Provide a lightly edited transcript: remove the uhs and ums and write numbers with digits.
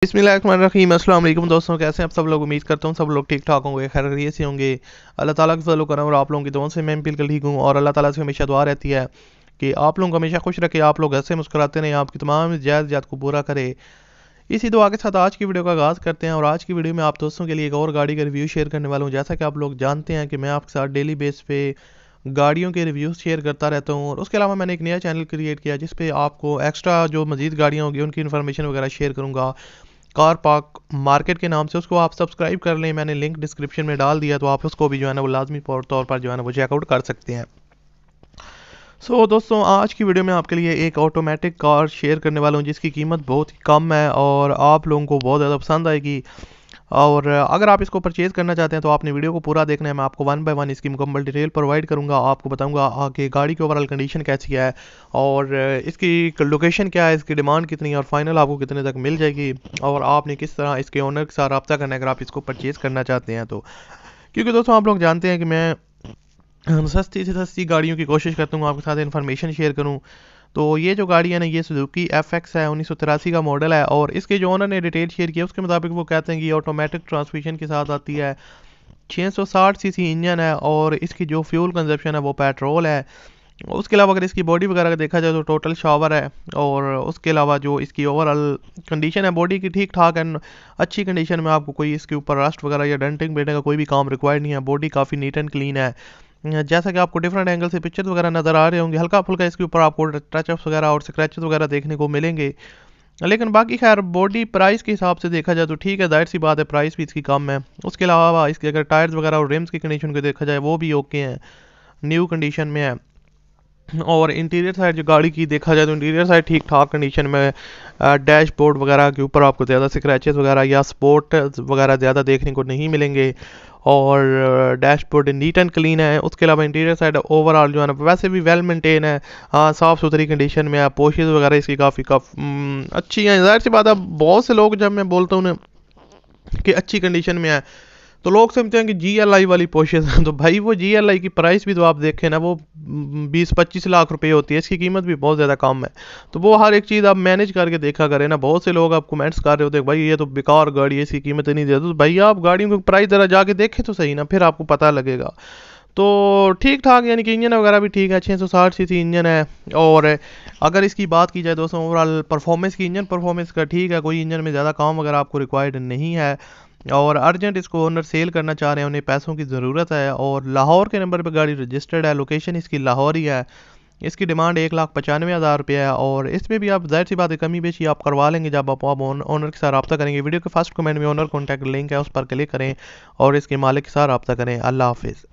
बिस्मिल्लाहिर्रहमानिर्रहीम। अस्सलाम वालेकुम दोस्तों, कैसे हैं आप सब लोग। उम्मीद करता हूँ सब लोग ठीक ठाक होंगे, खैरियत से होंगे। अल्लाह ताला का फजल करम और आप लोगों की दुआओं से मैं बिल्कुल ठीक हूँ। और अल्लाह ताला से हमेशा दुआ रहती है कि आप लोगों को हमेशा खुश रखे, आप लोग हंसे मुस्कुराते रहें, आपकी तमाम जायज़ को पूरा करे। इसी दुआ के साथ आज की वीडियो का आगाज़ करते हैं। और आज की वीडियो में आप दोस्तों के लिए एक और गाड़ी का रिव्यू शेयर करने वाला हूँ। जैसा कि आप लोग जानते हैं कि मैं आपके साथ डेली बेस पे गाड़ियों के रिव्यूज़ शेयर करता रहता हूँ। और उसके अलावा मैंने एक नया चैनल क्रिएट किया जिस पे आपको एक्स्ट्रा जो मज़ीद गाड़ियाँ होंगी उनकी इन्फॉर्मेशन वगैरह शेयर करूँगा, कार पार्क मार्केट के नाम से। उसको आप सब्सक्राइब कर लें, मैंने लिंक डिस्क्रिप्शन में डाल दिया, तो आप उसको भी जो है ना वो लाजमी तौर पर जो है ना वो चेकआउट कर सकते हैं। दोस्तों, आज की वीडियो में आपके लिए एक ऑटोमेटिक कार शेयर करने वाला हूँ जिसकी कीमत बहुत ही कम है और आप लोगों को बहुत ज़्यादा पसंद आएगी। और अगर आप इसको परचेज़ करना चाहते हैं तो आपने वीडियो को पूरा देखना है। मैं आपको वन बाय वन इसकी मुकम्मल डिटेल प्रोवाइड करूंगा, आपको बताऊंगा कि गाड़ी की ओवरऑल कंडीशन कैसी है और इसकी लोकेशन क्या है, इसकी डिमांड कितनी है और फाइनल आपको कितने तक मिल जाएगी और आपने किस तरह इसके ओनर के साथ रब्ता करना है अगर आप इसको परचेज़ करना चाहते हैं तो। क्योंकि दोस्तों आप लोग जानते हैं कि मैं सस्ती से सस्ती गाड़ियों की कोशिश करता हूँ आपके साथ इन्फॉर्मेशन शेयर करूँ। तो ये जो गाड़ी है ना, ये सुजुकी FX है, 1983 का मॉडल है। और इसके जो ओनर ने डिटेल शेयर किया उसके मुताबिक वो कहते हैं कि ये ऑटोमेटिक ट्रांसमिशन के साथ आती है, 660 सीसी इंजन है और इसकी जो फ्यूल कंजप्शन है वो पेट्रोल है। उसके अलावा अगर इसकी बॉडी वगैरह का देखा जाए तो टोटल शावर है। और उसके अलावा जो इसकी ओवरऑल कंडीशन है बॉडी की ठीक ठाक है, अच्छी कंडीशन में। आपको कोई इसके ऊपर रस्ट वगैरह या डेंटिंग बेटिंग का कोई भी काम रिक्वायर्ड नहीं है। बॉडी काफ़ी नीट एंड क्लीन है। जैसा कि आपको डिफरेंट एंगल से पिक्चर्स वगैरह नज़र आ रहे होंगे, हल्का फुल्का इसके ऊपर आपको टचअप्स वगैरह और स्क्रैचेस वगैरह देखने को मिलेंगे। लेकिन बाकी खैर बॉडी प्राइस के हिसाब से देखा जाए तो ठीक है, जाहिर सी बात है प्राइस भी इसकी कम है। उसके अलावा इसके अगर टायर्स वगैरह और रिम्स की कंडीशन को देखा जाए वो भी ओके हैं, न्यू कंडीशन में है। और इंटीरियर साइड जो गाड़ी की देखा जाए तो इंटीरियर साइड ठीक ठाक कंडीशन में। डैशबोर्ड वगैरह के ऊपर आपको ज़्यादा स्क्रैचेस वगैरह या स्पॉट वगैरह ज़्यादा देखने को नहीं मिलेंगे। और डैशबोर्ड नीट एंड क्लीन है। उसके अलावा इंटीरियर साइड ओवरऑल जो है ना वैसे भी वेल मेंटेन है, हाँ साफ़ सुथरी कंडीशन में है। पोशेस वगैरह इसकी काफ़ी अच्छी हैं। जाहिर सी बात है बहुत से लोग जब मैं बोलता हूँ कि अच्छी कंडीशन में है तो लोग समझते हैं कि GLI वाली पोर्शेस हैं। तो भाई वो GLI की प्राइस भी तो आप देखें ना, वो 20-25 लाख रुपए होती है, इसकी कीमत भी बहुत ज़्यादा कम है। तो वो हर एक चीज़ आप मैनेज करके देखा करें ना। बहुत से लोग आप कमेंट्स कर रहे होते हैं भाई ये तो बेकार गाड़ी है, इसकी कीमत नहीं देते। तो भाई आप गाड़ियों की प्राइस ज़रा जाके देखें तो सही ना, फिर आपको पता लगेगा। तो ठीक ठाक यानी कि इंजन वगैरह भी ठीक है, 660 सीसी इंजन है। और अगर इसकी बात की जाए दोस्तों ओवरऑल परफॉर्मेंस की, इंजन परफॉर्मेंस का ठीक है, कोई इंजन में ज़्यादा काम वगैरह आपको रिक्वायर्ड नहीं है। और अर्जेंट इसको ओनर सेल करना चाह रहे हैं, उन्हें पैसों की ज़रूरत है। और लाहौर के नंबर पर गाड़ी रजिस्टर्ड है, लोकेशन इसकी लाहौर ही है। इसकी डिमांड 1,95,000 रुपये है। और इसमें भी आप जाहिर सी बात है कमी बेशी आप करवा लेंगे जब आप ओनर के साथ रब्ता करेंगे। वीडियो के फर्स्ट कमेंट में ओनर कॉन्टैक्ट लिंक है, उस पर क्लिक करें और इसके मालिक के साथ रब्ता करें। अल्लाह हाफिज़।